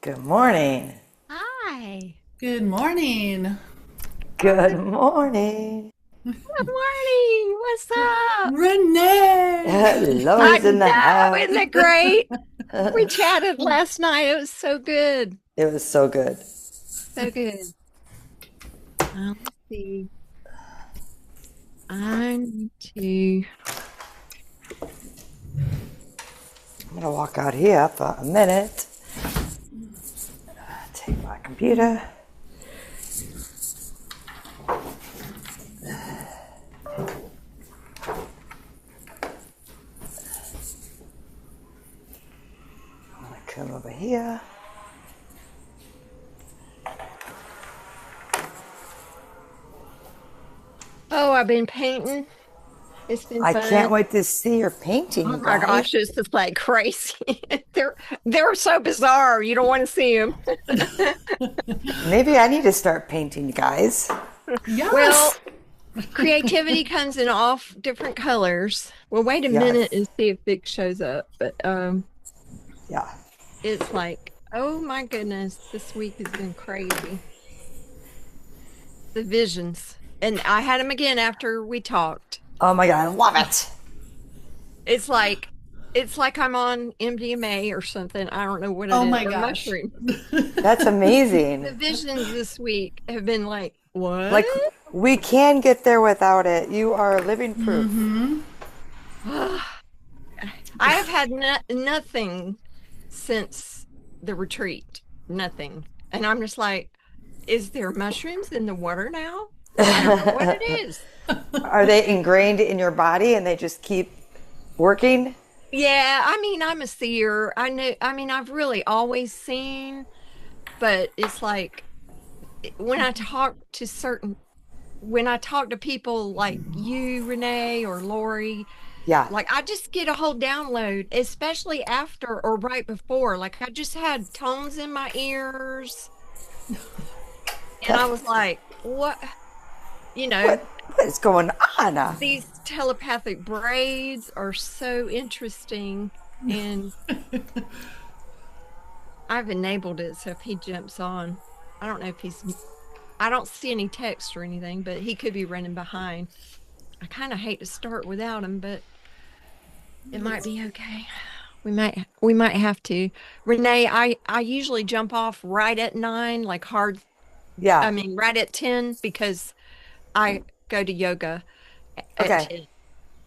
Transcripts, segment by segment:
Good morning. Hi. Good morning. Good morning. Good morning. What's up? Renee. I Lori's in the know, house. isn't it great? We chatted last night. It was so good. It was so good. So good. Let's see. I need to. I'm gonna walk out here for a minute. Take my computer. I'm gonna come over here. Oh, I've been painting. It's been I can't fun. wait to see your painting, Oh you my guys. gosh, it's just like crazy. They're so bizarre. You don't want to see them. Maybe I need to start painting, you guys. Well, Yes. creativity comes in all different colors. Well, wait a minute Yes. and see if Vic shows up. But Yeah. it's like, oh my goodness, this week has been crazy. The visions. And I had them again after we talked. Oh my God, I love it. It's like I'm on MDMA or something. I don't know what it Oh is, my or gosh. mushroom. That's The amazing. visions this week have been like, what? Like, we can get there without it. You are living proof. I have had nothing since the retreat. Nothing. And I'm just like, is there mushrooms in the water now? I don't know what it is. Are they ingrained in your body and they just keep working? Yeah, I mean, I'm a seer. I've really always seen, but it's like when I talk to people like you, Renee, or Laurie, Yeah. like I just get a whole download, especially after or right before. Like I just had tones in my ears, and I was like, what? You know, What is going on? these telepathic braids are so interesting. And I've enabled it, so if he jumps on, I don't know if I don't see any text or anything, but he could be running behind. I kind of hate to start without him, but it might be okay. We might have to. Renee, I usually jump off right at 9, like hard, I Yeah. mean right at 10 because I go to yoga at Okay. 10.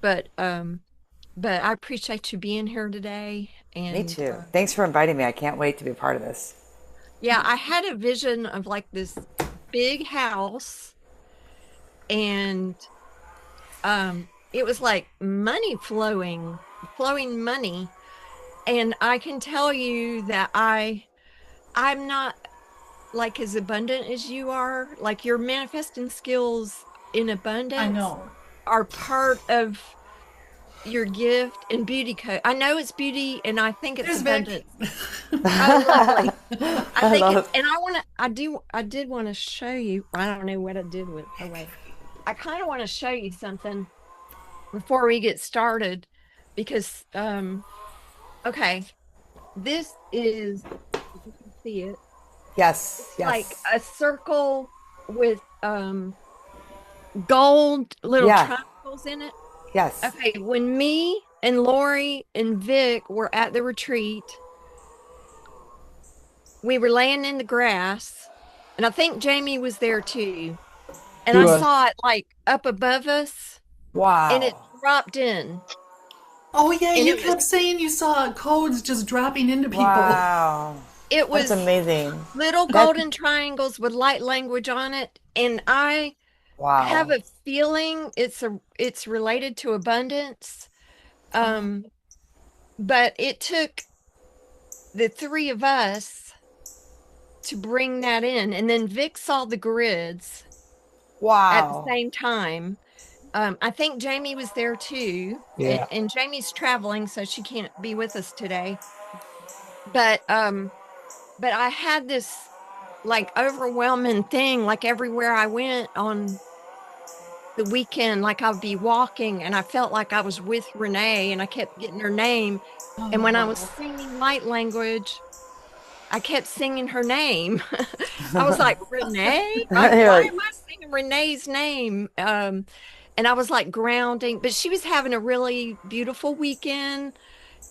But I appreciate you being here today. Me And too. Thanks for inviting me. I can't wait to be a part of this. yeah, I had a vision of like this big house, and it was like money flowing money. And I can tell you that I'm not like as abundant as you are. Like your manifesting skills in I abundance know. are part of your gift and beauty code. I know it's beauty and I think it's There's Vic. abundance. Oh, lovely. I I think love and I did want to show you. I don't know what I did with, oh wait. I kind of want to show you something before we get started because, okay, this is, if you can see it, Yes. like Yes. a circle with, gold little Yeah. triangles in it. Yes. Okay, when me and Laurie and Vic were at the retreat, we were laying in the grass, and I think Jamie was there too. And He I was. saw it like up above us, and it Wow. dropped in, Oh yeah, and you kept saying you saw codes just dropping into people. Wow. it That's was amazing. little That. golden triangles with light language on it. And I have Wow. a feeling it's related to abundance. Um, but it took the three of us to bring that in. And then Vic saw the grids at the Wow. same time. I think Jamie was there too. Yeah. And Jamie's traveling, so she can't be with us today. But I had this like overwhelming thing, like everywhere I went on the weekend, like I'd be walking and I felt like I was with Renee and I kept getting her name. And Oh when I was wow. singing light language, I kept singing her name. I was like, Renee? You're Why like, am I singing Renee's name? And I was like grounding, but she was having a really beautiful weekend.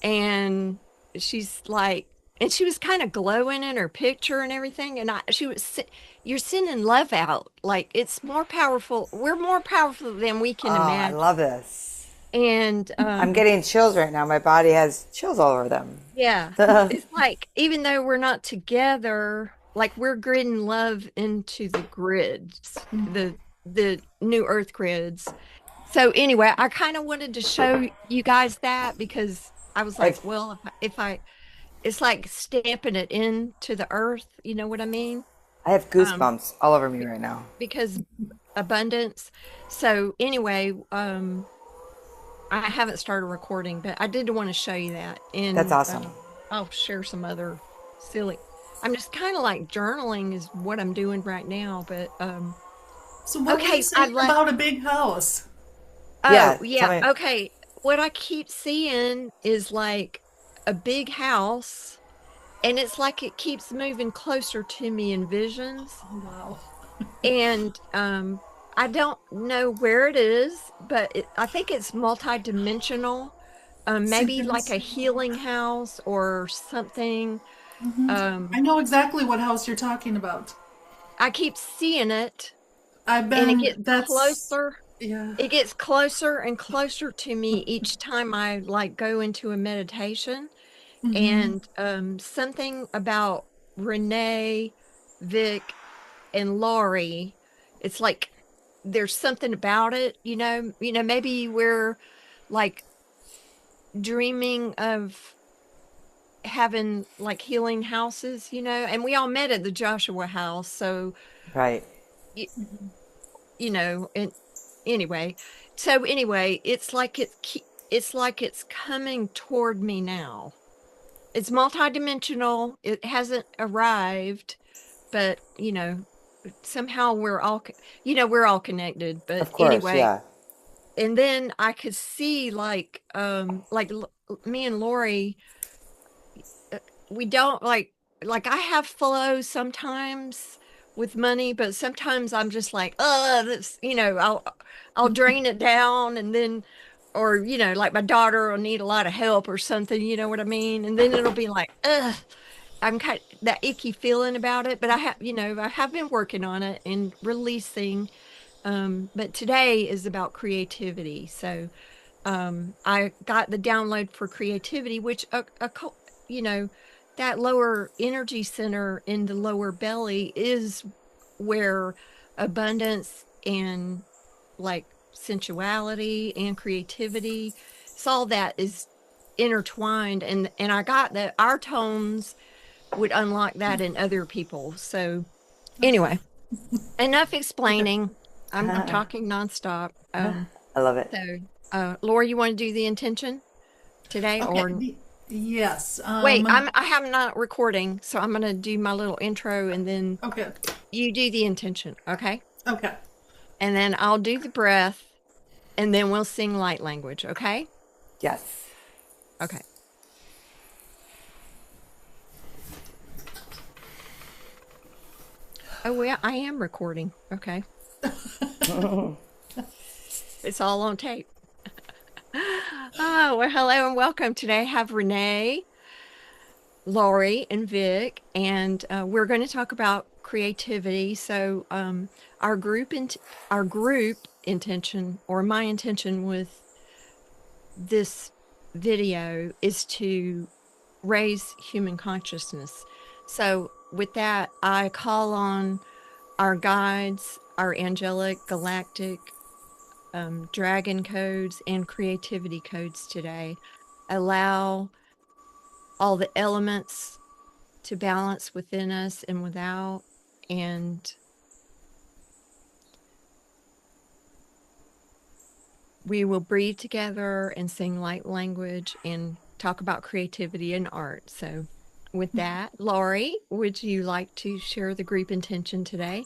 And she's like, and she was kind of glowing in her picture and everything. And you're sending love out. Like it's more powerful. We're more powerful than we oh, can I imagine. love this. And I'm getting chills right now. My body has chills all over them. yeah, it's like even though we're not together, like we're gridding love into the grids, the new Earth grids. So anyway, I kind of wanted to show you guys that because I was like, I've, well, if I it's like stamping it into the earth, you know what I mean? I have Um, goosebumps all over me right now. because abundance. So anyway, I haven't started recording, but I did want to show you that. That's And awesome. I'll share some other silly. I'm just kind of like journaling is what I'm doing right now. But So what were you okay, I saying let. about a big house? Oh Yeah, tell yeah, me. okay. What I keep seeing is like a big house, and it's like it keeps moving closer to me in visions. Oh wow. And I don't know where it is, but I think it's multidimensional. Maybe like a Synchronicity. healing house or something. I Um, know exactly what house you're talking about. I keep seeing it, I've and it been, gets that's, closer. yeah. It gets closer and closer to me each time I like go into a meditation. And something about Renee, Vik, and Laurie, it's like there's something about it, maybe we're like dreaming of having like healing houses, and we all met at the Joshua house. So, Right. y- and anyway, so anyway, it's like it's coming toward me now. It's multidimensional. It hasn't arrived, but somehow we're all connected. But Of course, anyway, yeah. and then I could see me and Lori, uh, we don't like I have flow sometimes with money, but sometimes I'm just like, this, I'll drain it down and then or like my daughter will need a lot of help or something, you know what I mean? And then it'll be like, I'm kind of that icky feeling about it, but I have been working on it and releasing. But today is about creativity. So I got the download for creativity, which you know that lower energy center in the lower belly is where abundance and like sensuality and creativity, so all that is intertwined. And I got that our tones would unlock that in other people. So anyway, enough explaining. I'm talking nonstop. I love it. So Laura, you want to do the intention today Okay. or Yes. wait, I have not recording, so I'm gonna do my little intro and then Okay. you do the intention, okay? Okay. And then I'll do the breath and then we'll sing light language, okay? Yes. Okay. Oh, yeah, I am recording. Okay. It's all on tape. Oh, well, hello and welcome. Today I have Renee, Laurie, and Vik, and we're going to talk about creativity. So, our group intention, or my intention with this video, is to raise human consciousness. So, with that, I call on our guides, our angelic, galactic, dragon codes, and creativity codes today. Allow all the elements to balance within us and without. And we will breathe together and sing light language and talk about creativity and art. So, with that, Laurie, would you like to share the group intention today?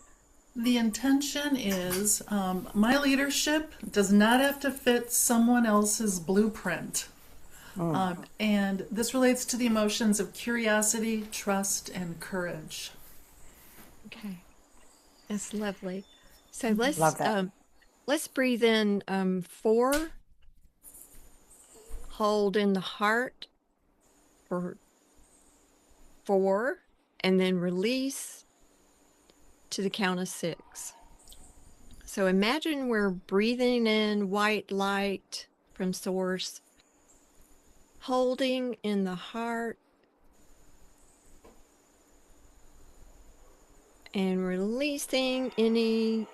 The intention is my leadership does not have to fit someone else's blueprint. And this relates to the emotions of curiosity, trust, and courage. Okay. That's lovely. So Love that. let's breathe in 4, hold in the heart for 4, and then release to the count of 6. So imagine we're breathing in white light from source, holding in the heart, and releasing anything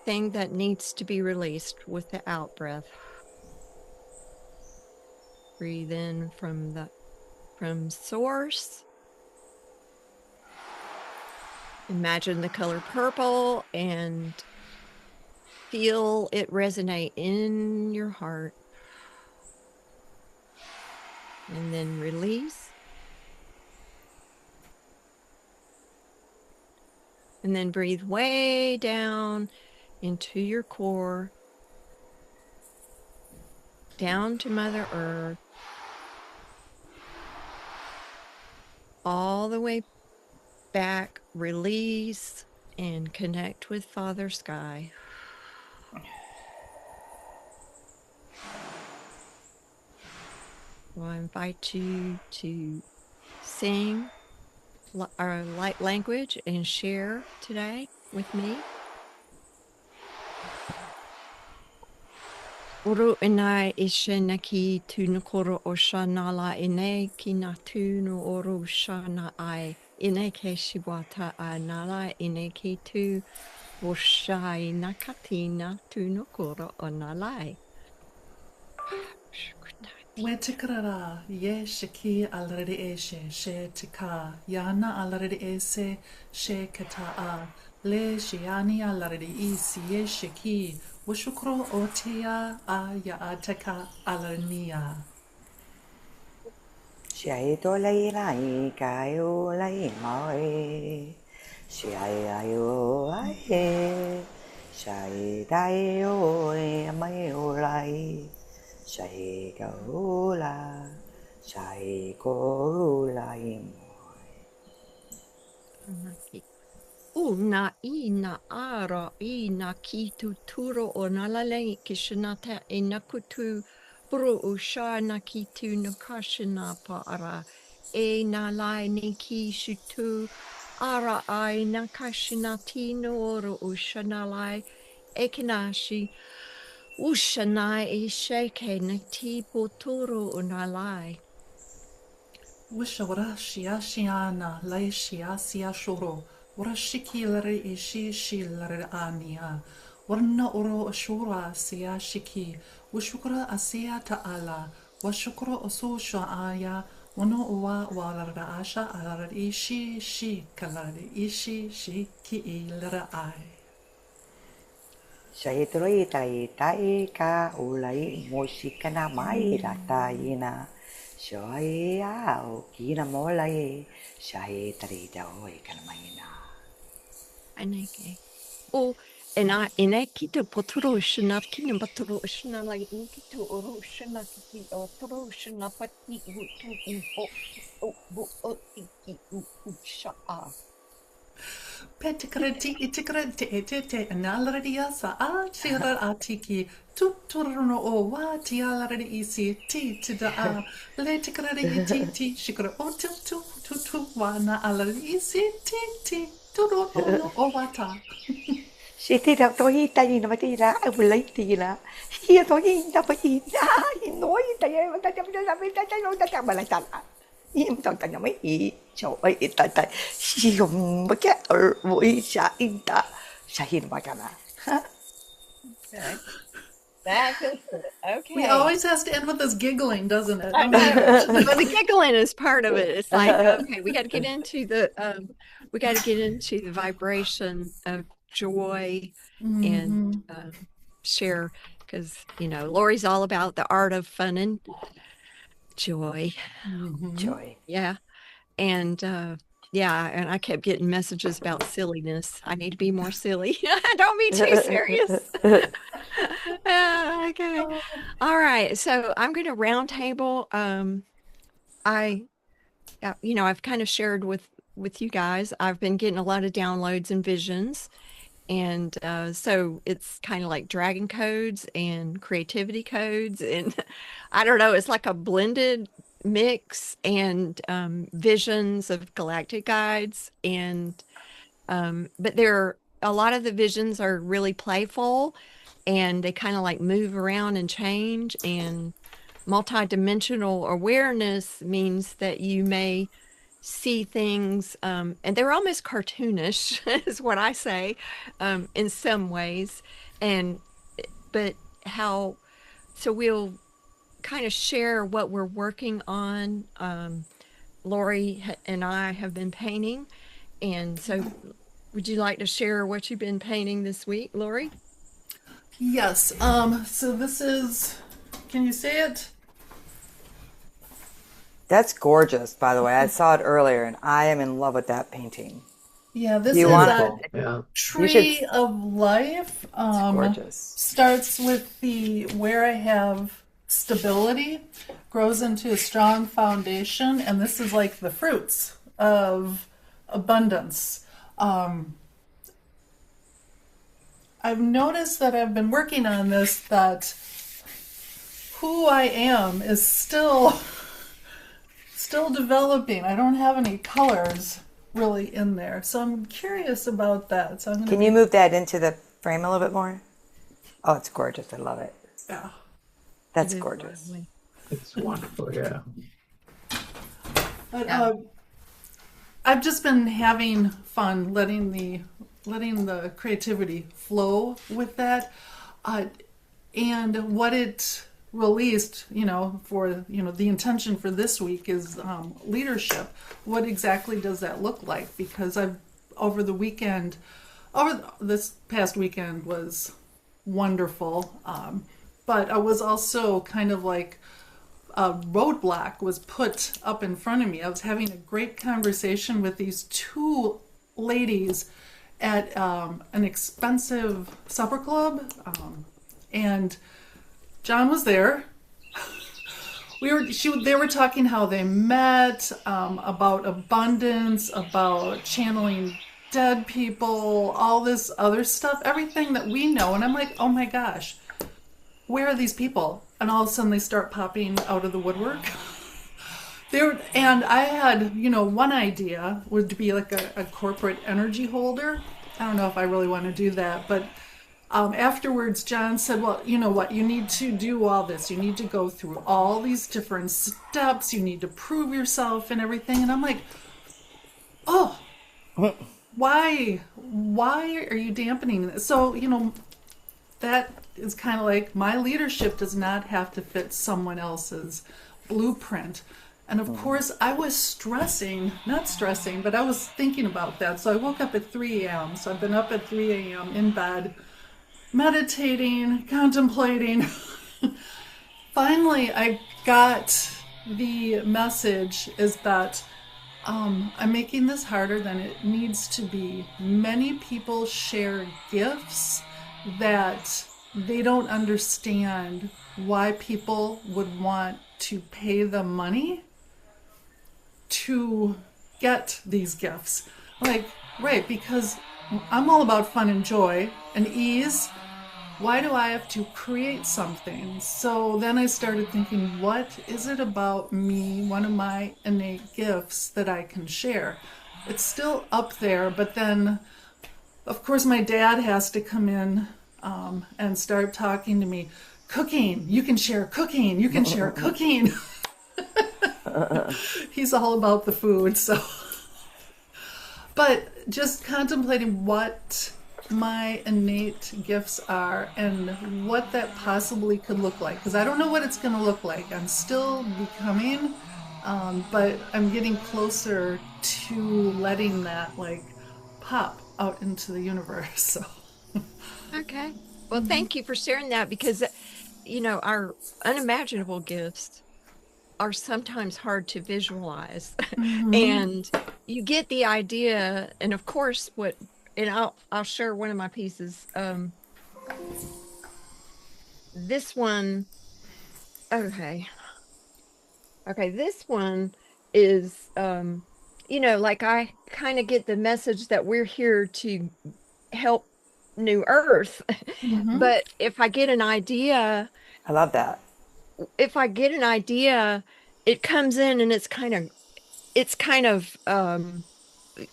that needs to be released with the out breath. Breathe in from source. Imagine the color purple and feel it resonate in your heart. And then release. And then breathe way down into your core, down to Mother Earth, all the way back, release, and connect with Father Sky. Well, I invite you to sing our light language and share today with me. Oro inai ishe naki tunu koro o shanala ine ki na tunu oro shana ai ine ke shiwata a nala ine ke tu o shai nakatina tunu koro o nalai. We tikarara, ye shiki already eshe, she tika, yana already ese, she kata le shiani already isi, ye shiki, washukro otia a ya ateka alania. Chạy tôi lấy lại cái ô lấy mọi chạy ai ô ai chạy đây ôi mấy ô lại chạy cầu là chạy cô lại Una ina ara ina kitu turo o nalale kishinata e nakutu bro o shana kitu nakashina pa ara e nalai ni ki shutu ara ai nakashina tino oro o shanalai e kinashi ushanai e shake na ti potoro o nalai. Wishawara shia shiana, lai shia sia shoro, wara shiki lare ishi shi lare ania, warna oro ashura sia shiki, wishukra asia ta'ala, washukra osusha aya, wano uwa walara asha alara ishi shi kalare ishi shi ki lare ai. chạy tôi tay tay ca ô lấy música na mai là tay na chạy áo kina mô lấy chạy tay đâu cái mai na Aneke. O ina kita potro shina kina potro shina like nikito oro shina kiti otro shina pati u o iki u sha a. Petikreti itikreti etete analradia sa a tira atiki tuturno o wa ti already isi ti tida a le tikreti iti shikra o tu wa na already isi ti turo no o wata. sẽ thì đâu tôi tay nó mà thì ra ai lấy thì là hier tôi nó phải gì ra nói tay mà ta chăm cho làm ta tay nó ta chăm mà lại chặt im tao ta nó mấy ý trời ơi tại tại dùng mấy cái mũi xả in ta xả hin mà cái nào Okay. That is it. Okay. We always has to end with this giggling, doesn't it? I know. Well, the giggling is part of it. It's like, okay, we got to get into the vibration of joy and share, because Laurie's all about the art of fun and joy. trời Yeah. And Yeah, and I kept getting messages about silliness. I need to be more silly. Don't be too serious. Okay. All right. So I'm going to roundtable. I, I've kind of shared with you guys. I've been getting a lot of downloads and visions, and so it's kind of like dragon codes and creativity codes, and I don't know. It's like a blended mix and visions of galactic guides, and but a lot of the visions are really playful, and they kind of like move around and change. And multidimensional awareness means that you may see things, and they're almost cartoonish, is what I say, in some ways. And but how? So we'll kind of share what we're working on. Laurie and I have been painting, and so would you like to share what you've been painting this week, Laurie? Yes. So this is, can you say it? That's gorgeous, by the way. I saw it earlier, and I am in love with that painting. Yeah, this You is want a Yeah. tree of life. gorgeous. Starts with the where I have stability, grows into a strong foundation, and this is like the fruits of abundance. I've noticed that I've been working on this, that who I am is still developing. I don't have any colors really in there, so I'm curious about that. So I'm gonna Can you move that into the frame a little bit more? Oh, it's gorgeous. I love it. yeah. That's It is gorgeous. lovely. It's wonderful, yeah. But Yeah. I've just been having fun letting the creativity flow with that, and what it released. For the intention for this week is leadership. What exactly does that look like? Because over this past weekend was wonderful, but I was also kind of like a roadblock was put up in front of me. I was having a great conversation with these two ladies at an expensive supper club, and John was there. They were talking how they met, about abundance, about channeling dead people, all this other stuff, everything that we know. And I'm like, oh my gosh, where are these people? And all of a sudden they start popping out of the woodwork. And I had, one idea would be like a corporate energy holder. I don't know if I really want to do that, but afterwards John said, well, you know what, you need to do all this. You need to go through all these different steps. You need to prove yourself and everything. And I'm like, oh, why are you dampening this? So, that is kind of like my leadership does not have to fit someone else's blueprint. And of course, I was not stressing, but I was thinking about that. So I woke up at 3 a.m. So I've been up at 3 a.m. in bed, meditating, contemplating. Finally, I got the message is that I'm making this harder than it needs to be. Many people share gifts that they don't understand why people would want to pay them money to get these gifts. Like, right, because I'm all about fun and joy and ease. Why do I have to create something? So then I started thinking, what is it about me, one of my innate gifts that I can share? It's still up there, but then, of course, my dad has to come in and start talking to me. Cooking, you can share cooking, you can share cooking. He's all about the food, so. But just contemplating what my innate gifts are and what that possibly could look like. Because I don't know what it's going to look like. I'm still becoming, but I'm getting closer to letting that pop out into the universe. So. Okay. Well, thank you for sharing that, because, our unimaginable gifts are sometimes hard to visualize. And you get the idea, and of course, and I'll share one of my pieces. This one, okay, this one is, like I kind of get the message that we're here to help New Earth, but if I get an idea, I love that. it comes in and it's kind of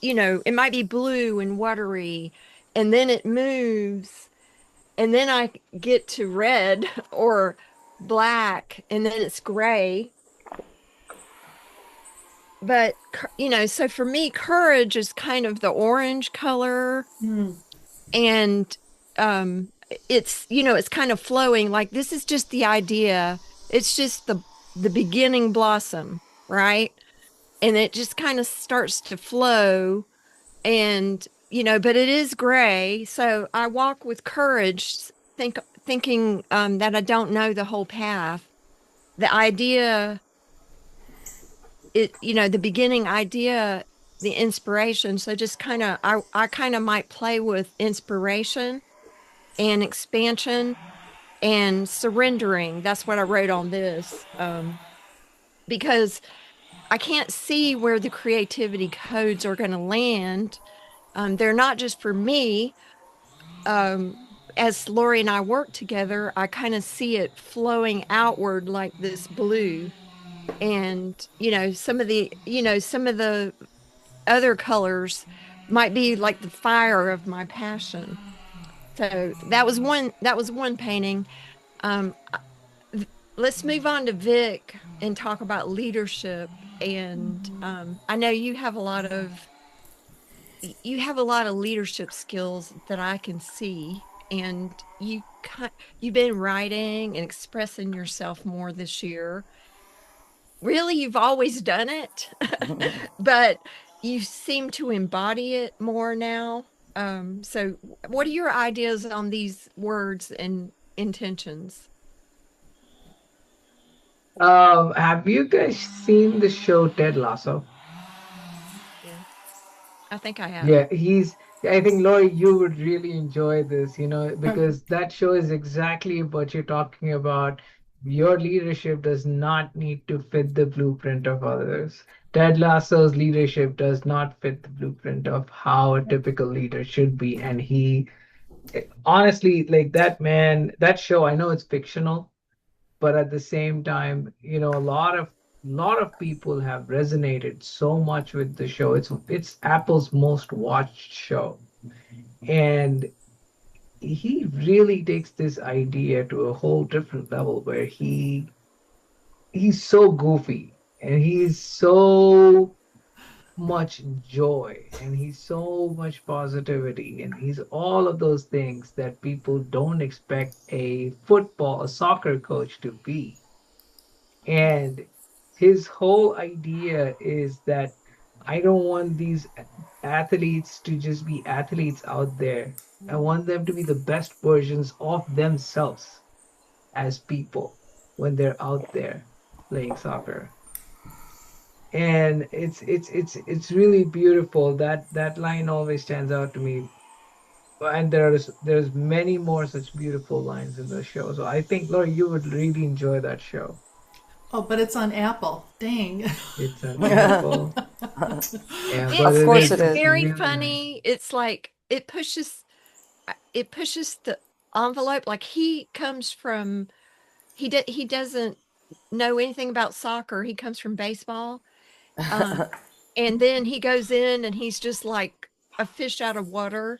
it might be blue and watery, and then it moves, and then I get to red or black, and then it's gray. But, so for me, courage is kind of the orange color, and it's kind of flowing. Like, this is just the idea. It's just the beginning blossom, right? And it just kind of starts to flow, and but it is gray, so I walk with courage, thinking that I don't know the whole path. The idea, the beginning idea, the inspiration. So just kind of, I kind of might play with inspiration and expansion and surrendering. That's what I wrote on this, because I can't see where the creativity codes are going to land. They're not just for me. As Laurie and I work together, I kind of see it flowing outward like this blue. And, some of the other colors might be like the fire of my passion. So that was one painting. Um, let's move on to Vik and talk about leadership. And I know you have a lot of leadership skills that I can see, and you've been writing and expressing yourself more this year. Really, you've always done it, but you seem to embody it more now. So what are your ideas on these words and intentions? Have you guys seen the show Ted Lasso? Yeah, I think I have. Yeah, I think Laurie, you would really enjoy this, because that show is exactly what you're talking about. Your leadership does not need to fit the blueprint of others. Ted Lasso's leadership does not fit the blueprint of how a typical leader should be. And honestly, like that man, that show, I know it's fictional, but at the same time, a lot of people have resonated so much with the show. It's Apple's most watched show, and he really takes this idea to a whole different level where he's so goofy and he's so much joy and he's so much positivity and he's all of those things that people don't expect a soccer coach to be. And his whole idea is that I don't want these athletes to just be athletes out there. I want them to be the best versions of themselves as people when they're out there playing soccer. And it's really beautiful. That line always stands out to me. And there's many more such beautiful lines in the show. So I think, Laura, you would really enjoy that show. Oh, but it's on Apple. Dang. It's an apple. Yeah, but Of It's course it's it is. very really nice. funny. It's like it pushes the envelope. Like, he doesn't know anything about soccer. He comes from baseball. Um, and then he goes in and he's just like a fish out of water,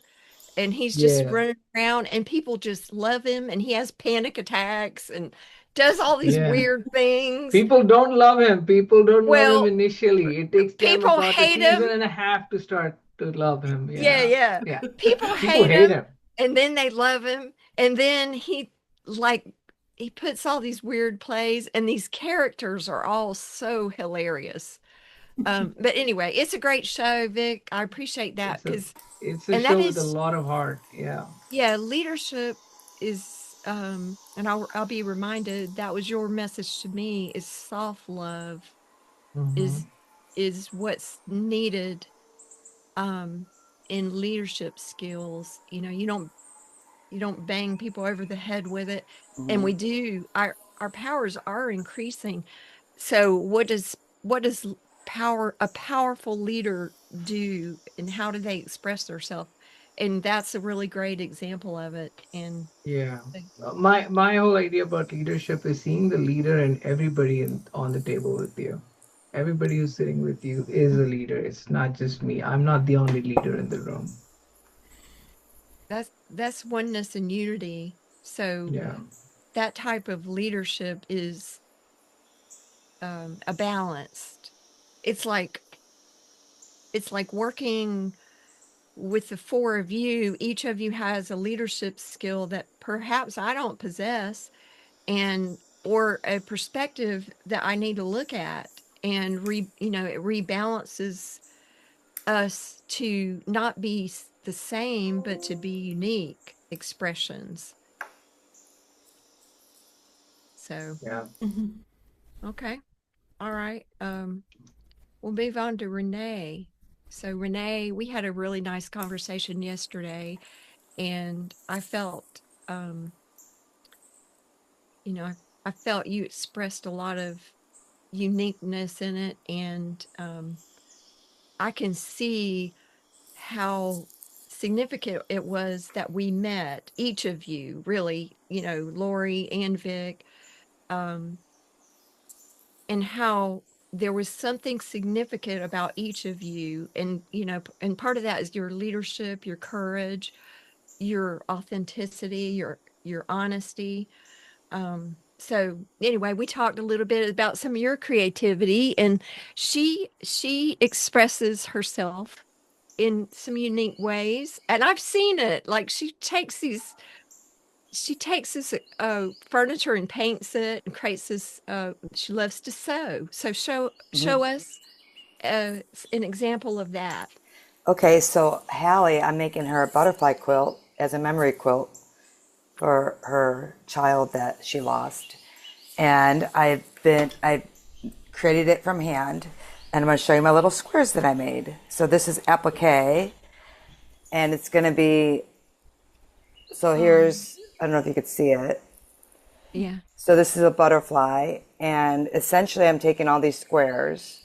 and he's just Yeah, running around, and people just love him, and he has panic attacks and does all these yeah. weird things. People don't love him. People don't love him Well, initially. It takes them people about a hate season him. and a half to start to love him. Yeah, Yeah, yeah. yeah. People People hate hate him, him. and then they love him, and then like he puts all these weird plays, and these characters are all so hilarious. But anyway, it's a great show, Vik. I appreciate that, It's a because it's a and that show with a is, lot of heart. Yeah. yeah, leadership is, and I'll be reminded that was your message to me, is self love, Hmm. is is what's needed in leadership skills. You know, you don't bang people over the head with it. And we do, our powers are increasing. So what does a powerful leader do, and how do they express themselves? And that's a really great example of it. And Yeah. My whole idea about leadership is seeing the leader and everybody on the table with you. Everybody who's sitting with you is a leader. It's not just me. I'm not the only leader in the room. that's oneness and unity. So Yeah. that type of leadership is a balanced. It's like working with the four of you. Each of you has a leadership skill that perhaps I don't possess, and or a perspective that I need to look at, and it rebalances us to not be the same, but to be unique expressions. So, Yeah. okay. All right. We'll move on to Renee. So, Renee, we had a really nice conversation yesterday, and I felt, you know, I felt you expressed a lot of uniqueness in it, and I can see how significant it was that we met, each of you, really, Laurie and Vik, um, and how there was something significant about each of you. And, and part of that is your leadership, your courage, your authenticity, your honesty. So anyway, we talked a little bit about some of your creativity, and she expresses herself in some unique ways. And I've seen it. Like she takes this furniture and paints it and creates this. She loves to sew. So show us an example of that. Okay, so Hallie, I'm making her a butterfly quilt as a memory quilt for her child that she lost. And I created it from hand, and I'm going to show you my little squares that I made. So this is applique, and it's going to be, so here's, I don't know if you could see it. Yeah. So this is a butterfly, and essentially I'm taking all these squares,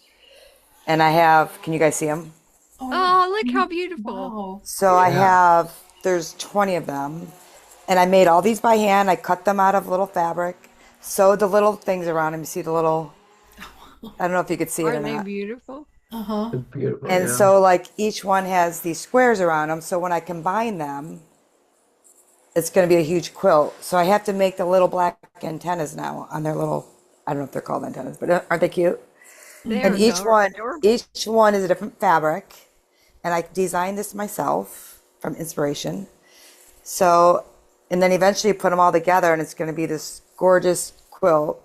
and I have, can you guys see them? Oh, look how beautiful. Wow. So I have, there's 20 of them, and I made all these by hand. I cut them out of little fabric, sewed the little things around them. You see the little, I don't know if you could see it or Aren't they not. beautiful? Uh-huh. It's beautiful. And Yeah. so like each one has these squares around them. So when I combine them, it's going to be a huge quilt. So I have to make the little black antennas now on their little, I don't know if they're called antennas, but aren't they cute? They're And each adorable. one is a different fabric. And I designed this myself from inspiration. So, and then eventually put them all together, and it's going to be this gorgeous quilt.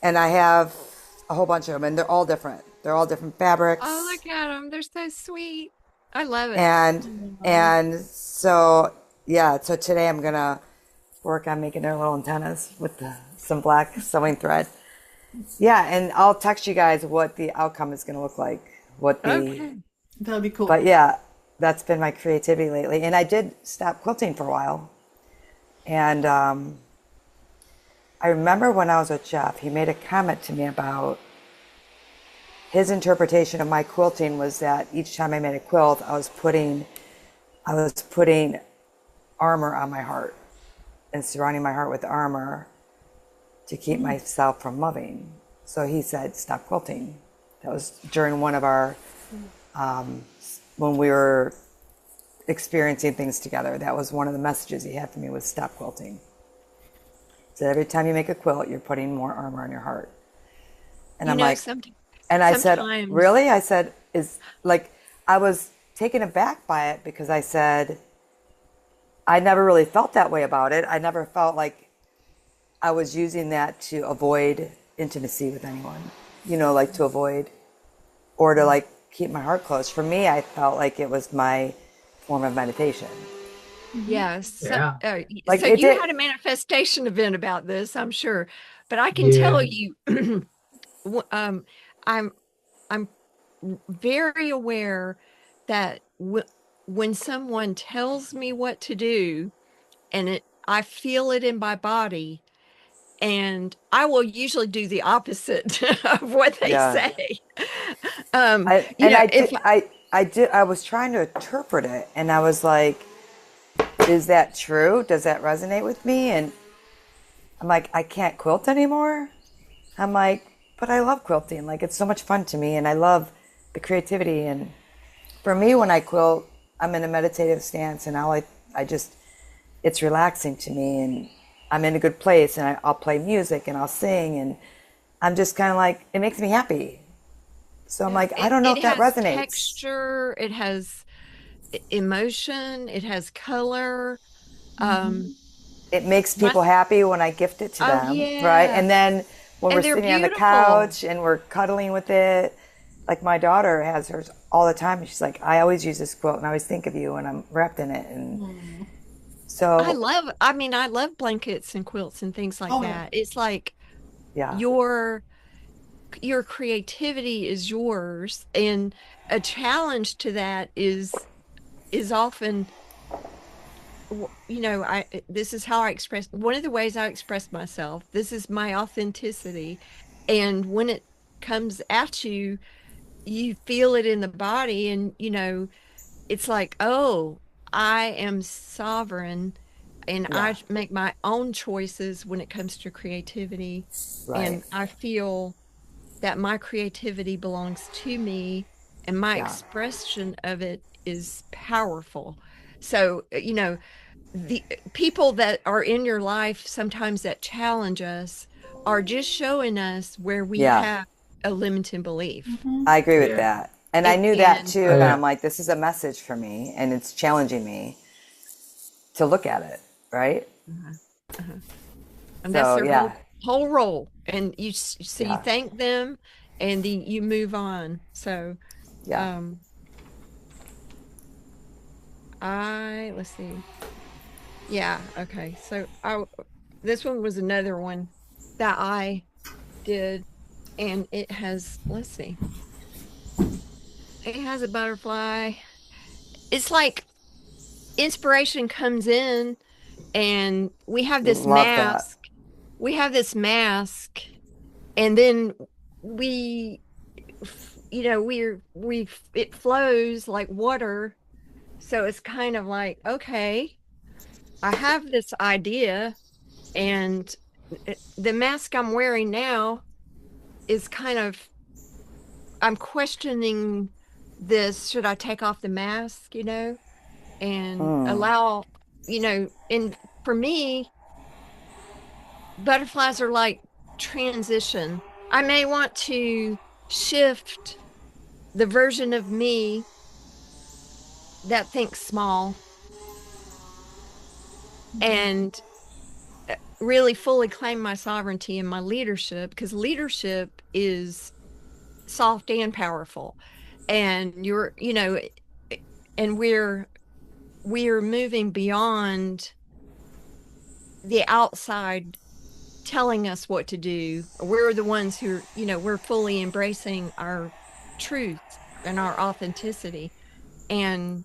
And I have a whole bunch of them, and they're all different. They're all different fabrics. Oh, look at them. They're so sweet. I love it. And so, yeah, so today I'm going to work on making their little antennas with some black sewing thread. Yeah, and I'll text you guys what the outcome is going to look like. Okay. That'd be cool. But yeah, that's been my creativity lately. And I did stop quilting for a while. And I remember when I was with Jeff, he made a comment to me about his interpretation of my quilting was that each time I made a quilt, I was putting armor on my heart and surrounding my heart with armor to keep myself from loving. So he said, stop quilting. That was during one of our, when we were experiencing things together. That was one of the messages he had for me was stop quilting. So every time you make a quilt, you're putting more armor on your heart. And I'm like, and I said, really? I said, I was taken aback by it because I said, I never really felt that way about it. I never felt like I was using that to avoid intimacy with anyone, like to avoid or to like keep my heart closed. For me, I felt like it was my form of meditation. Yes. Yeah. Like so it you did- had a manifestation event about this, I'm sure. But I can tell Yeah. you, I'm I'm very aware that when someone tells me what to do, and I feel it in my body, and I will usually do the opposite of what they Yeah. say. I was trying to interpret it, and I was like, is that true? Does that resonate with me? And I'm like, I can't quilt anymore. I'm like, but I love quilting. Like, it's so much fun to me, and I love the creativity. And for me, when I quilt, I'm in a meditative stance, and it's relaxing to me, and I'm in a good place, and I'll play music, and I'll sing, and I'm just kind of like, it makes me happy. So I'm like, I don't know if that has resonates. texture, it has emotion, it has color. It makes people happy when I gift it to Oh, them, right? yeah. And then when And we're they're sitting on the beautiful. couch and we're cuddling with it, like my daughter has hers all the time. She's like, I always use this quilt and I always think of you when I'm wrapped in it. And so, I love blankets and quilts and things like that. It's like yeah, your creativity is yours, and a challenge to that is often, this is how I express, one of the ways I express myself. This is my authenticity. And when it comes at you, you feel it in the body, and it's like, oh, I am sovereign, and yeah, I make my own choices when it comes to creativity. right, And I feel that my creativity belongs to me, and my yeah, expression of it is powerful. So, the people that are in your life sometimes that challenge us are just showing us where we yeah. have a limiting belief. I agree with Yeah. that. And I knew that And too. Oh, And yeah. I'm like, this is a message for me and it's challenging me to look at it, right? uh-huh, uh-huh. And that's So, their yeah, whole role. And you yeah, thank them, and then you move on. So, yeah. um, let's see. Yeah, okay. So this one was another one that I did, and it has, let's see. It has a butterfly. It's like inspiration comes in, and we have this Love that. mask. We have this mask, and then we, it flows like water. So it's kind of like, okay, I have this idea, and the mask I'm wearing now is kind of, I'm questioning this. Should I take off the mask, and allow, and for me, butterflies are like transition. I may want to shift the version of me that thinks small, and really fully claim my sovereignty and my leadership, because leadership is soft and powerful. And and we're moving beyond the outside telling us what to do. We're the ones who, we're fully embracing our truth and our authenticity. And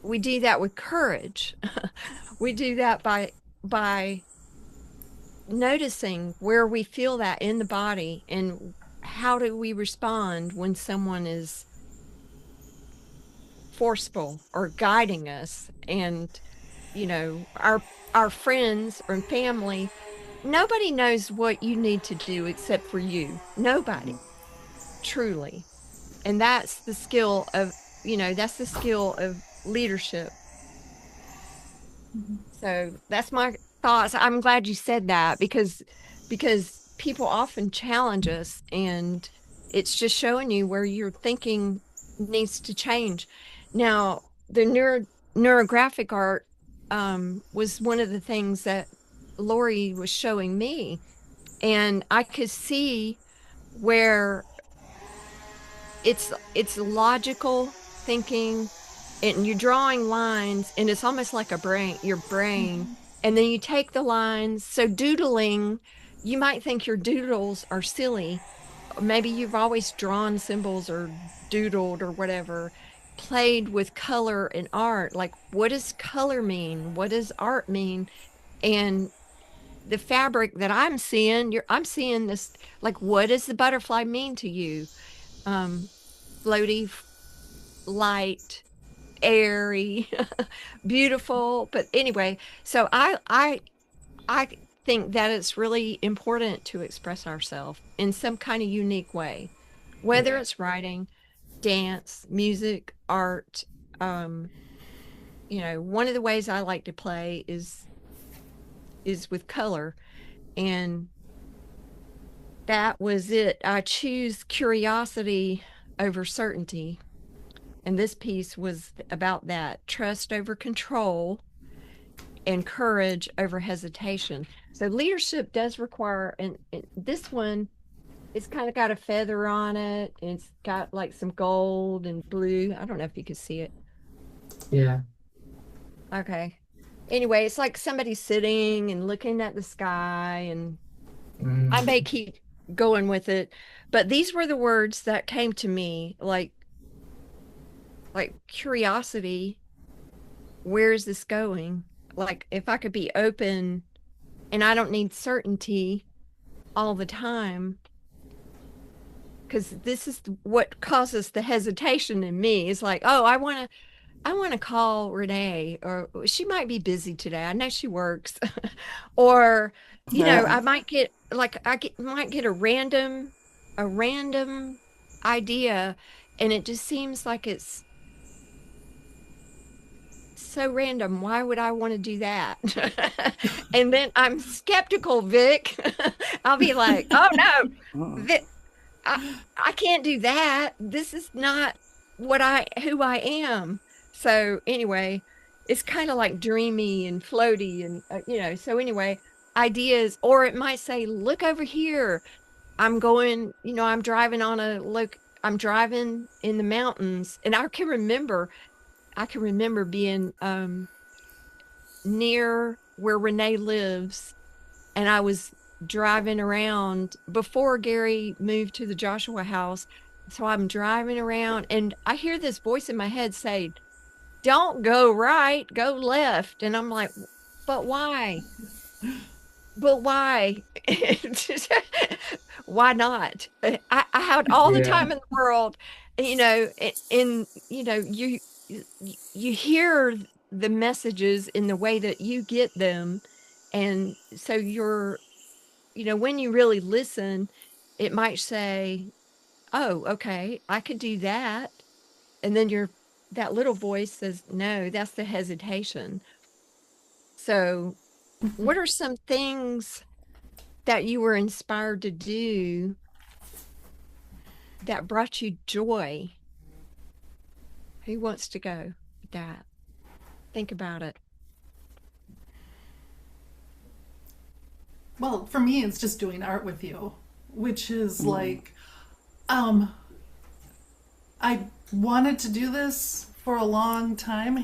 we do that with courage. We do that by noticing where we feel that in the body, and how do we respond when someone is forceful or guiding us. And our friends or family, nobody knows what you need to do except for you. Nobody, truly. And that's the skill of leadership. So that's my thoughts. I'm glad you said that, because people often challenge us, and it's just showing you where your thinking needs to change. Now, the neurographic art was one of the things that Laurie was showing me, and I could see where it's logical thinking, and you're drawing lines, and it's almost like your brain. And then you take the lines. So doodling, you might think your doodles are silly, maybe you've always drawn symbols or doodled or whatever, played with color and art. Like, what does color mean? What does art mean? And the fabric that I'm seeing this, like, what does the butterfly mean to you? Floaty, light, airy, beautiful. But anyway, so I think that it's really important to express ourselves in some kind of unique way, whether it's writing, dance, music, art. Um, one of the ways I like to play is with color, and that was it. I choose curiosity over certainty, and this piece was about that: trust over control and courage over hesitation. So leadership does require, and this one, it's kind of got a feather on it, and it's got like some gold and blue. I don't know if you can see it. Yeah. Okay. Anyway, it's like somebody sitting and looking at the sky, and I may keep going with it, but these were the words that came to me, like curiosity. Where is this going? Like, if I could be open and I don't need certainty all the time, because this is what causes the hesitation in me. Is like, oh, I want to call Renee, or she might be busy today. I know she works. Or, I might get like might get a random idea, and it just seems like it's so random. Why would I want to do that? And then I'm skeptical, Vik. I'll be like, oh no, I can't do that. This is not who I am. So anyway, it's kind of like dreamy and floaty, and so anyway, ideas. Or it might say, look over here. I'm going, I'm driving in the mountains, and I can remember being near where Renee lives, and I was driving around before Gary moved to the Joshua house. So I'm driving around, and I hear this voice in my head say, don't go right, go left. And I'm like, but why? But why? Why not? I had all the time in the world, and you hear the messages in the way that you get them. And so when you really listen, it might say, oh, okay, I could do that. And then that little voice says, no, that's the hesitation. So what are some things that you were inspired to do that brought you joy? Who wants to go with that? Think about it. Well, for me, it's just doing art with you, which is like, I wanted to do this for a long time.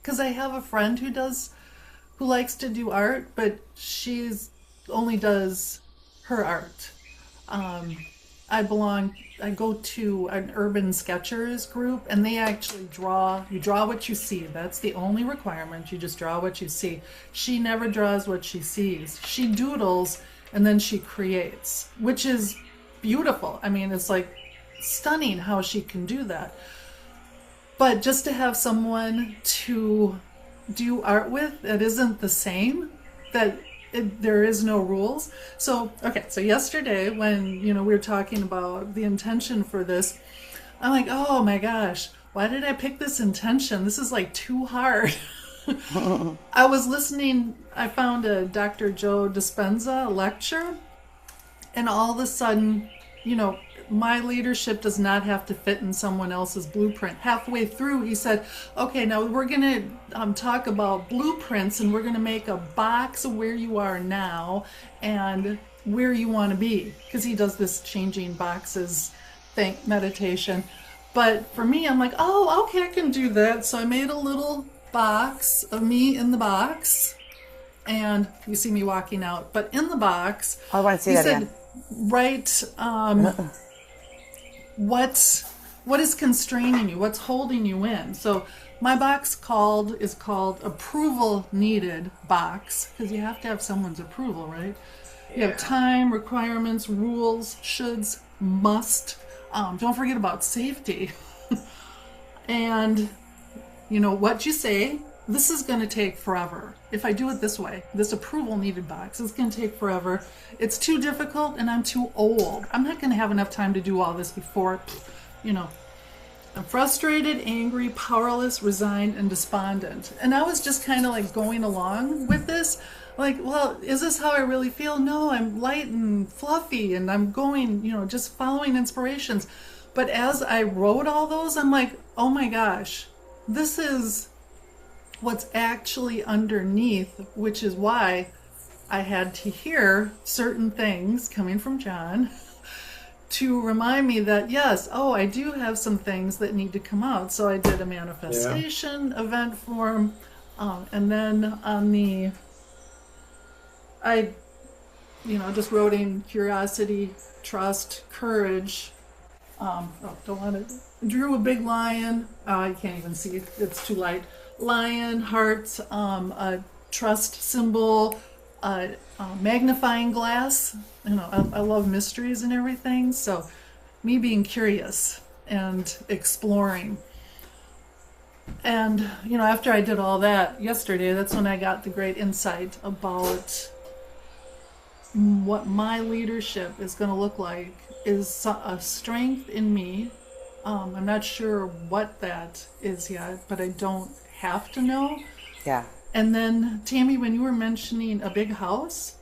Because I have a friend who likes to do art, but she's only does her art. I go to an urban sketchers group, and they actually you draw what you see. That's the only requirement. You just draw what you see. She never draws what she sees. She doodles, and then she creates, which is beautiful. I mean, it's like stunning how she can do that. But just to have someone to do art with that isn't the same, there is no rules. So yesterday when we were talking about the intention for this, I'm like, oh my gosh, why did I pick this intention? This is like too hard. I was listening, I found a Dr. Joe Dispenza lecture, and all of a sudden, my leadership does not have to fit in someone else's blueprint. Halfway through, he said, okay, now we're going to talk about blueprints, and we're going to make a box of where you are now and where you want to be. Because he does this changing boxes meditation. But for me, I'm like, oh, okay, I can do that. So I made a little box of me in the box. and you see me walking out. But in the box, I want to see he that said, again. write what is constraining you, what's holding you in. So my box is called approval needed box, because you have to have someone's approval, right? You have time, requirements, rules, shoulds, must. Don't forget about safety. And what you say, this is going to take forever. If I do it this way, this approval needed box, it's going to take forever. It's too difficult and I'm too old. I'm not going to have enough time to do all this before, I'm frustrated, angry, powerless, resigned, and despondent. And I was just kind of like going along with this. Like, well, is this how I really feel? No, I'm light and fluffy and I'm going, just following inspirations. But as I wrote all those, I'm like, oh my gosh, this is what's actually underneath, which is why I had to hear certain things coming from John to remind me that, yes, I do have some things that need to come out. So I did a manifestation event form. And then I just wrote in curiosity, trust, courage. Don't want to. Drew a big lion. You can't even see it. It's too light. Lion, heart, a trust symbol, a magnifying glass. I love mysteries and everything. So me being curious and exploring. And, after I did all that yesterday, that's when I got the great insight about what my leadership is going to look like is a strength in me. I'm not sure what that is yet, but I don't have to know. Yeah. And then, Tami, when you were mentioning a big house,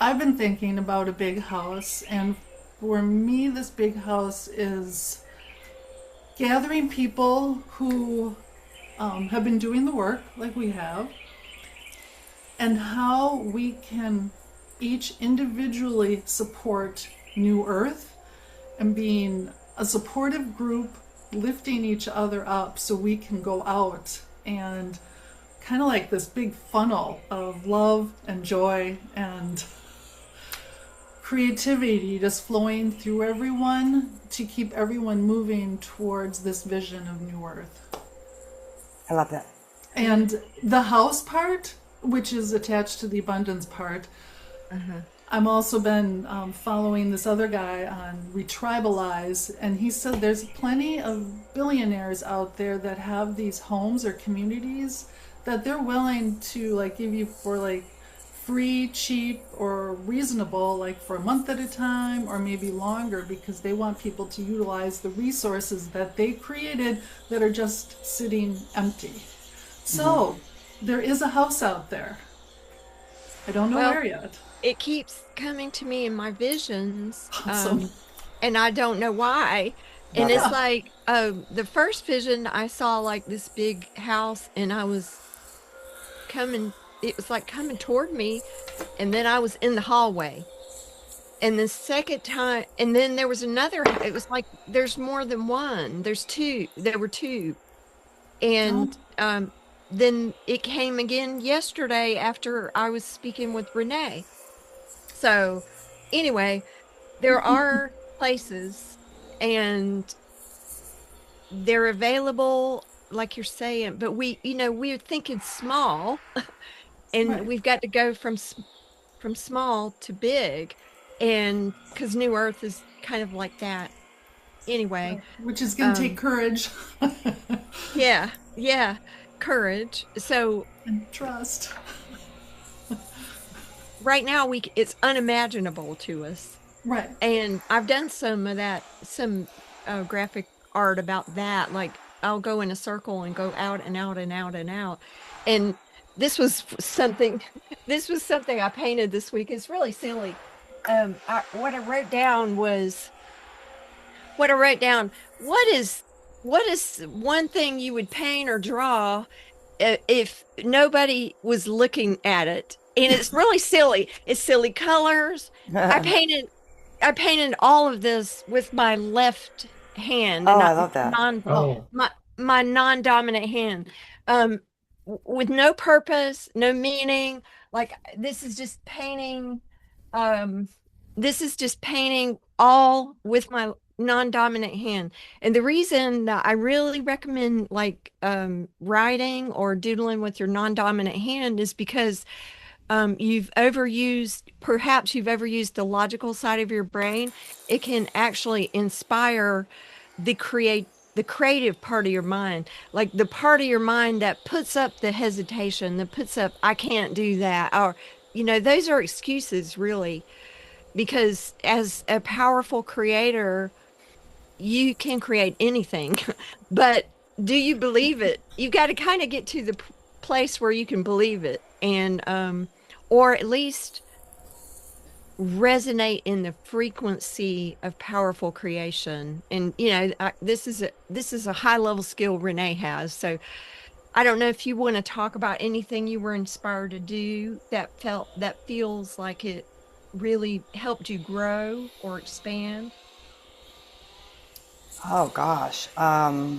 I've been thinking about a big house. And for me, this big house is gathering people who have been doing the work like we have, and how we can each individually support New Earth and being a supportive group, lifting each other up so we can go out and kind of like this big funnel of love and joy and creativity just flowing through everyone to keep everyone moving towards this vision of New Earth. I love that. And the house part, which is attached to the abundance part, I've also been following this other guy on Retribalize, and he said there's plenty of billionaires out there that have these homes or communities that they're willing to give you for free, cheap, or reasonable, for a month at a time or maybe longer, because they want people to utilize the resources that they created that are just sitting empty. So there is a house out there. I don't know where yet. It keeps coming to me in my visions, Awesome. and I don't know why. And it's like, the first vision I saw this big house, and I was coming. It was coming toward me, and then I was in the hallway. And the second time, and then there was another. It was like there's more than one. There's two. There were two, and then it came again yesterday after I was speaking with Renee. So anyway, there are places, and they're available, like you're saying, but we're thinking small, and we've got to go from small to big, and because New Earth is kind of like that. Anyway, which is going to take courage. yeah, courage. So and trust. Right now it's unimaginable to us. Right. And I've done some of that, some graphic art about that. I'll go in a circle and go out and out and out and out. And this was something I painted this week. It's really silly. What I wrote down, what is one thing you would paint or draw if nobody was looking at it? And it's really silly. It's silly colors. I painted all of this with my left hand. I love that. My non-dominant hand, with no purpose, no meaning. Like this is just painting, um, this is just painting all with my non-dominant hand. And the reason that I really recommend like writing or doodling with your non-dominant hand is because perhaps you've overused the logical side of your brain. It can actually inspire the creative part of your mind, like the part of your mind that puts up the hesitation, that puts up, I can't do that. Or, those are excuses really, because as a powerful creator, you can create anything, but do you believe it? You've got to kind of get to the place where you can believe it, and or at least resonate in the frequency of powerful creation. And this is a high level skill Renee has. So I don't know if you want to talk about anything you were inspired to do that feels like it really helped you grow or expand. Oh gosh. I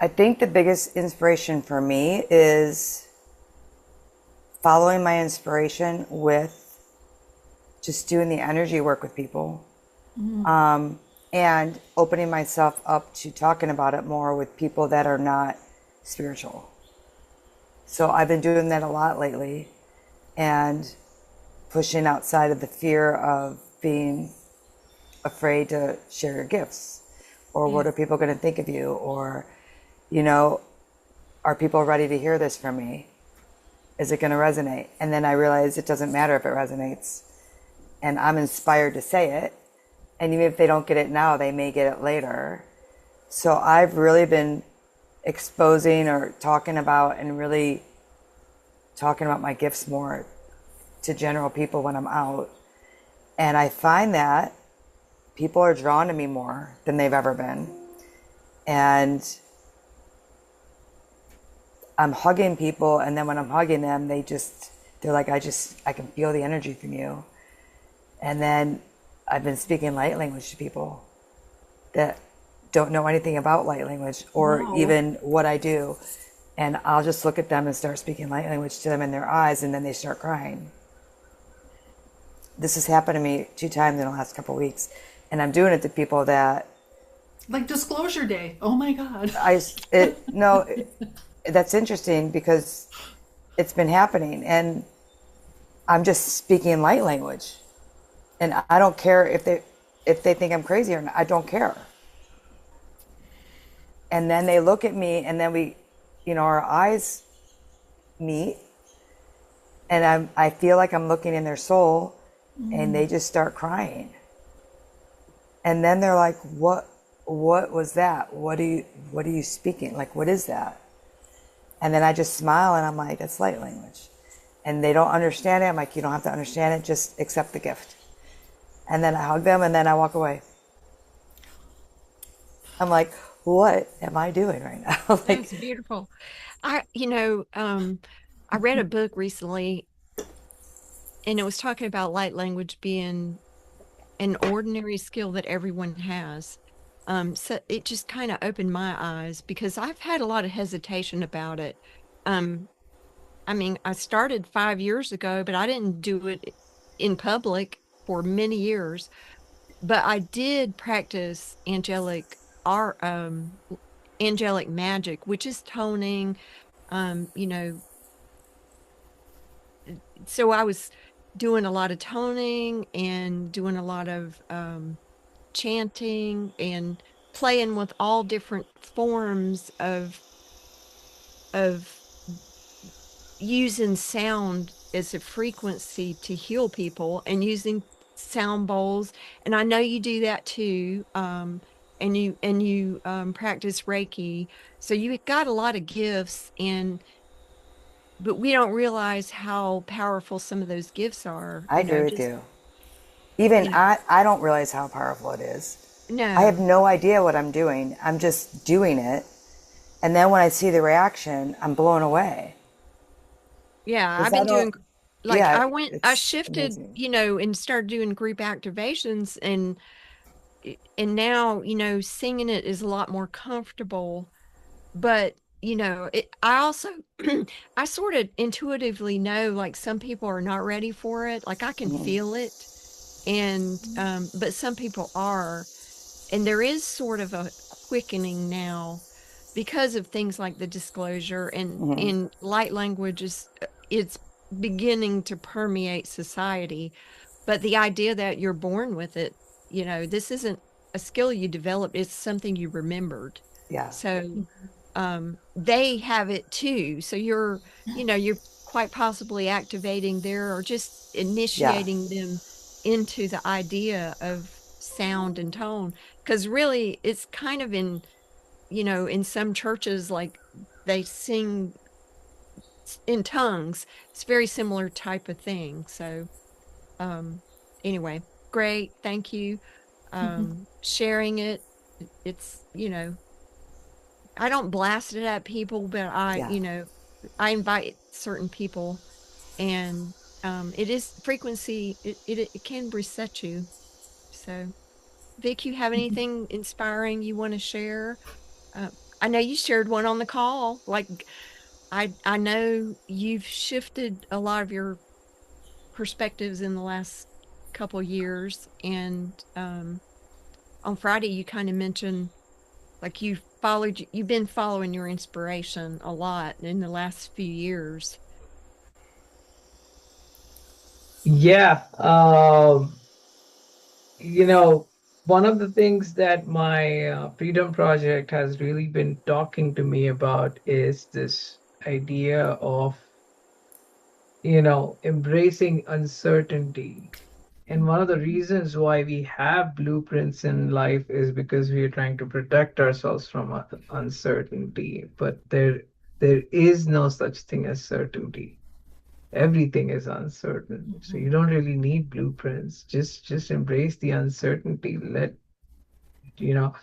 think the biggest inspiration for me is following my inspiration with just doing the energy work with people, and opening myself up to talking about it more with people that are not spiritual. So I've been doing that a lot lately, and pushing outside of the fear of being afraid to share your gifts, or what are people going to think of you, or are people ready to hear this from me? Is it going to resonate? And then I realize it doesn't matter if it resonates, and I'm inspired to say it. And even if they don't get it now, they may get it later. So I've really been exposing or talking about, and really talking about my gifts more to general people when I'm out. And I find that people are drawn to me more than they've ever been. And I'm hugging people, and then when I'm hugging them, they're like, I can feel the energy from you. And then I've been speaking light language to people that don't know anything about light language or even what I do. And I'll just look at them and start speaking light language to them in their eyes, and then they start crying. This has happened to me 2 times in the last couple of weeks. And I'm doing it to people that... Like Disclosure Day. Oh my God. That's interesting because it's been happening, and I'm just speaking light language, and I don't care if they think I'm crazy or not. I don't care. And then they look at me, and then our eyes meet, and I feel like I'm looking in their soul, and they just start crying. And then they're like, what was that? What are you speaking? Like, what is that? And then I just smile, and I'm like, that's light language. And they don't understand it. I'm like, you don't have to understand it. Just accept the gift. And then I hug them, and then I walk away. I'm like, what am I doing right now? That's beautiful. I read a book recently, and it was talking about light language being an ordinary skill that everyone has. So it just kind of opened my eyes, because I've had a lot of hesitation about it. Um, I mean, I started 5 years ago, but I didn't do it in public for many years. But I did practice art, angelic magic, which is toning. Um, you know, so I was doing a lot of toning and doing a lot of chanting and playing with all different forms of using sound as a frequency to heal people, and using sound bowls. And I know you do that too. And you practice Reiki. So you got a lot of gifts, but we don't realize how powerful some of those gifts are, I agree with just, you. Even you know, I don't realize how powerful it is. I have no. no idea what I'm doing. I'm just doing it. And then when I see the reaction, I'm blown away. Yeah, Because I've I been don't, doing, like, yeah, I it's shifted, amazing. and started doing group activations, and now, singing it is a lot more comfortable. But I also I sort of intuitively know, like, some people are not ready for it. Like, I can feel it, and but some people are, and there is sort of a quickening now because of things like the disclosure, and in light language is it's beginning to permeate society. But the idea that you're born with it, this isn't a skill you developed, it's something you remembered. Yeah. So they have it too. So you're quite possibly activating their, or just Yeah. initiating them into the idea of sound and tone. Because really, it's kind of in some churches, like, they sing in tongues. It's very similar type of thing. So anyway, great. Thank you. Sharing it. It's, I don't blast it at people, but Yeah. I invite certain people, and it is frequency. It can reset you. So, Vic, you have anything inspiring you want to share? Uh, I know you shared one on the call. Like, I know you've shifted a lot of your perspectives in the last couple years, and on Friday you kind of mentioned, like, you've been following your inspiration a lot in the last few years. Yeah. One of the things that my Freedom Project has really been talking to me about is this idea of, embracing uncertainty. And one of the reasons why we have blueprints in life is because we are trying to protect ourselves from uncertainty. But there is no such thing as certainty. Everything is uncertain. So you don't really need blueprints. Just embrace the uncertainty. You know,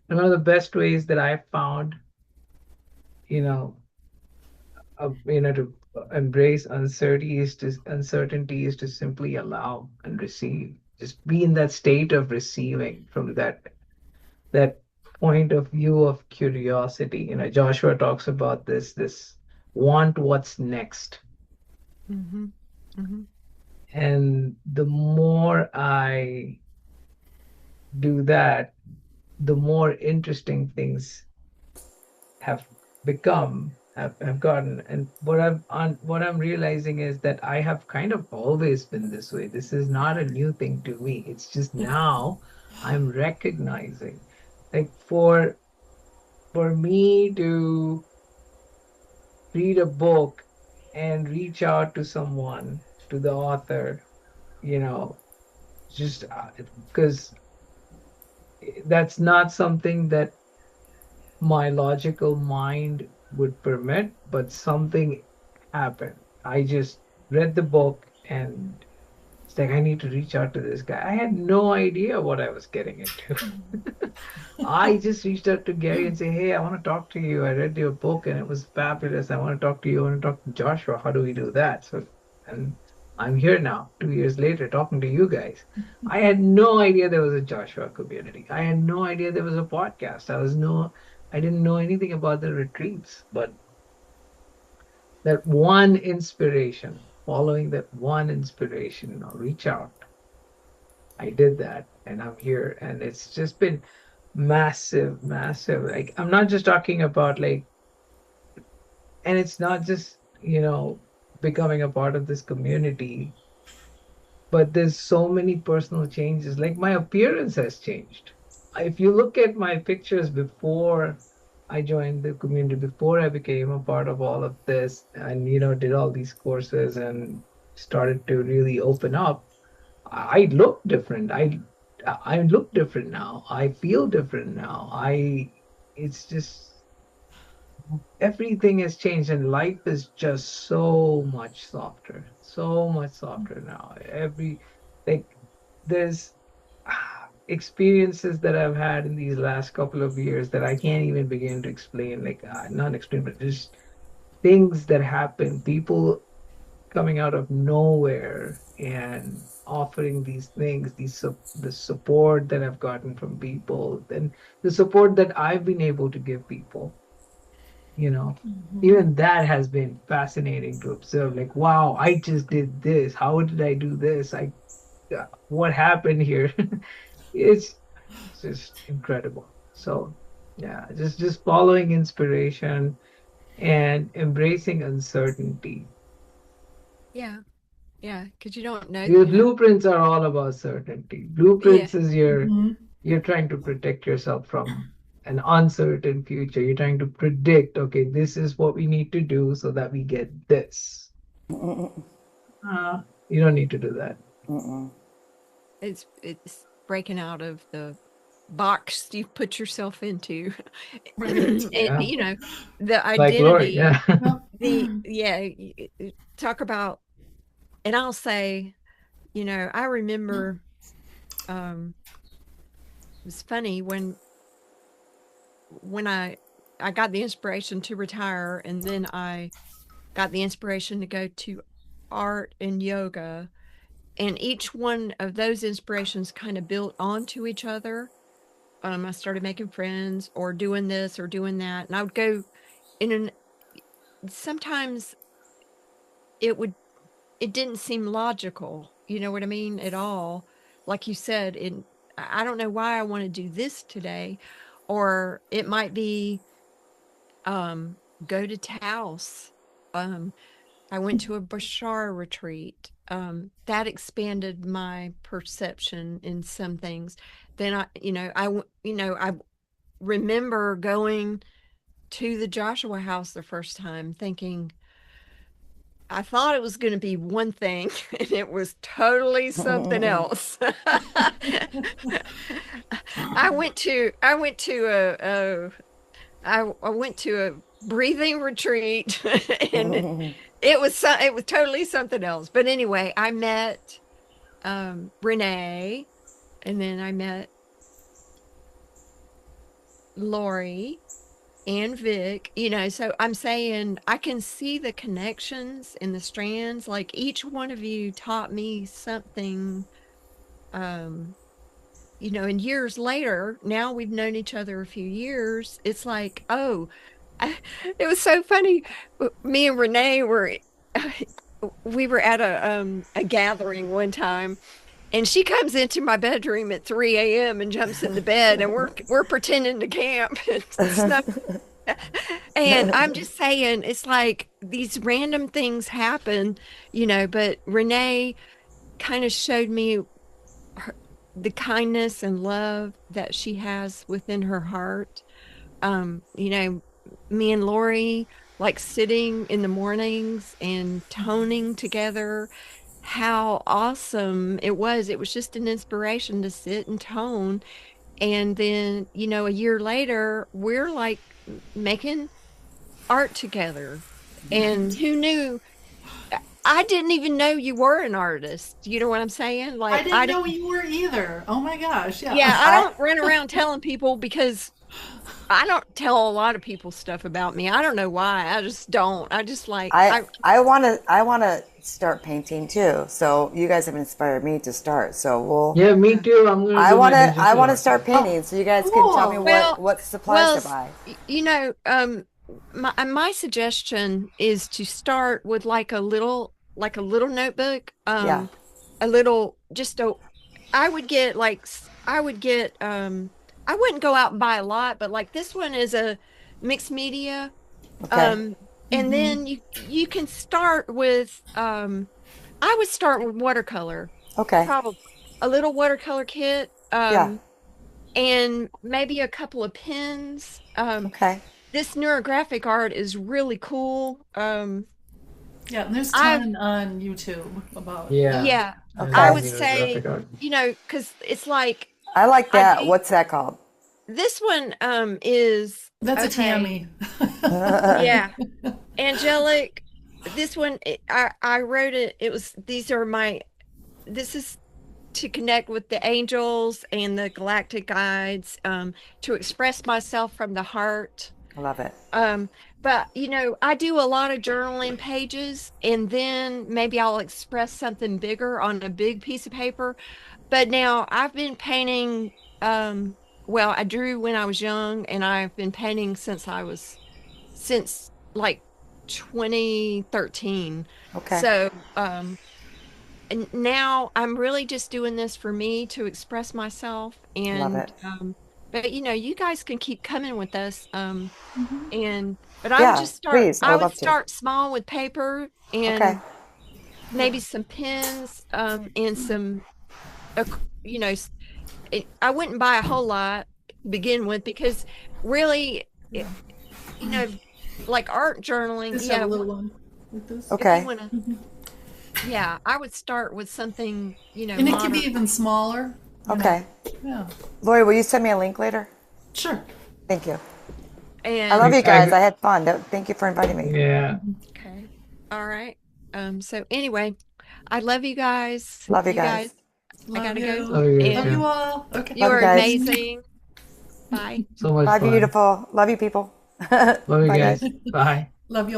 and one of the best ways that I found, you know, to embrace uncertainty is to simply allow and receive. Just be in that state of receiving from that point of view of curiosity. Joshua talks about this want what's next. Mm-hmm. Mm-hmm. And the more I do that, the more interesting things have have gotten. And what I'm realizing is that I have kind of always been this way. This is not a new thing to me. It's just now I'm recognizing, like, for me to read a book and reach out to someone, to the author, you know just because that's not something that my logical mind would permit, but something happened. I just read the book and it's like, I need to reach out to this guy. I had no idea what I was getting into. I just reached out to Gary and say, hey, I want to talk to you. I read your book and it was fabulous. I want to talk to you. I want to talk to Joshua. How do we do that? And I'm here now, 2 years later, talking to you guys. I had no idea there was a Joshua community. I had no idea there was a podcast. I didn't know anything about the retreats, but that one inspiration, following that one inspiration, reach out. I did that and I'm here. And it's just been massive, massive. Like, I'm not just talking about, like, and it's not just, becoming a part of this community, but there's so many personal changes. Like, my appearance has changed. If you look at my pictures before I joined the community, before I became a part of all of this and, did all these courses and started to really open up, I look different. I look different now. I feel different now. It's just everything has changed and life is just so much softer now. Like, there's experiences that I've had in these last couple of years that I can't even begin to explain. Like, not explain, but just things that happen. People coming out of nowhere and offering these things, the support that I've gotten from people, and the support that I've been able to give people. you know, even that has been fascinating to observe. Like, wow, I just did this. How did I do this? What happened here? it's it's just incredible. So yeah, just following inspiration and embracing uncertainty. Yeah. Yeah. Because you don't know, Because you know. blueprints are all about certainty. Yeah. Blueprints is you're trying to protect yourself from an uncertain future. You're trying to predict, okay, this is what we need to do so that we get this. You don't need to do that. It's breaking out of the box you put yourself into. Right. And Yeah. you know, the Like Laurie, identity, yeah. talk about, and I'll say, you know, I remember, it was funny when I got the inspiration to retire, and then I got the inspiration to go to art and yoga, and each one of those inspirations kind of built onto each other. I started making friends or doing this or doing that, and I would go in, and sometimes it would it didn't seem logical, you know what I mean, at all. Like you said, I don't know why I want to do this today, or it might be um go to Taos. Um I went to a Bashar retreat. That expanded my perception in some things. Then I remember going to the Joshua House the first time, thinking I thought it was going to be one thing, and it was totally something else. I went to a breathing retreat, and it was totally something else. But anyway, I met Renee, and then I met Laurie and Vik, you know, so I'm saying I can see the connections in the strands. Like each one of you taught me something, um, you know, and years later, now we've known each other a few years. It's like, oh, I, it was so funny. Me and Renee were, we were at a gathering one time, and she comes into my bedroom at 3 a.m. and jumps in the bed, and we're pretending to camp and stuff. And I'm just saying, it's like these random things happen, you know, but Renee kind of showed me her, the kindness and love that she has within her heart. You know, me and Laurie, like sitting in the mornings and toning together, how awesome it was. It was just an inspiration to sit and tone. And then, you know, a year later, we're like making art together. And who knew? I didn't even know you were an artist. You know what I'm saying? I Like didn't know you were either. Oh my gosh. yeah, Yeah. I don't run around telling people because I don't tell a lot of people stuff about me. I don't know why. I just don't. I just like I want to start painting too. So you guys have inspired me to start. So we'll Yeah, me too. I'm gonna I do my want to I digital want to art start too. painting. So you guys can tell me Cool. what supplies well, to buy. you know, my suggestion is to start with like a little notebook, Yeah. a little just a I would get like I would get I wouldn't go out and buy a lot, but like this one is a mixed media. Okay. Um and then you can start with I would start with watercolor, Okay. probably a little watercolor kit, Yeah. and maybe a couple of pens. Okay. This neurographic art is really cool. Yeah, and there's I've ton on YouTube about Yeah, that. Yeah, I I Okay. love would say, graphic art. you know, because it's like I like I that. do What's that called? this one is That's a okay. Tammy. Yeah, Angelic. This one I wrote it. It was these are my this is to connect with the angels and the galactic guides, to express myself from the heart. I love it. Um, but you know, I do a lot of journaling pages, and then maybe I'll express something bigger on a big piece of paper. But now I've been painting, well, I drew when I was young, and I've been painting since I was since like 2013. Okay. So, and now I'm really just doing this for me to express myself. Love it. But you guys can keep coming with us. But I would Yeah, just start, please. I I would would love to. start small with paper Okay. and maybe some pens, and some, you know, I wouldn't buy a whole lot to begin with, because really, you know, like art journaling, Just have yeah, a little one like this. if Okay. you want to, yeah, I would start with something, And it can be modern. even smaller. you know. Okay. Yeah. Laurie, will you send me a link later? Sure. Thank you. I And love you guys. I- I had fun. Thank you for inviting me. yeah. okay, all right. So anyway, I love you guys. Love you You guys, guys. I Love gotta go. you. Love you guys, Love And you yeah. all. Okay. you Love you are guys. amazing. Bye. So much Bye, fun. beautiful. Love you, people. Love you Bye, guys. guys. Bye. Love you.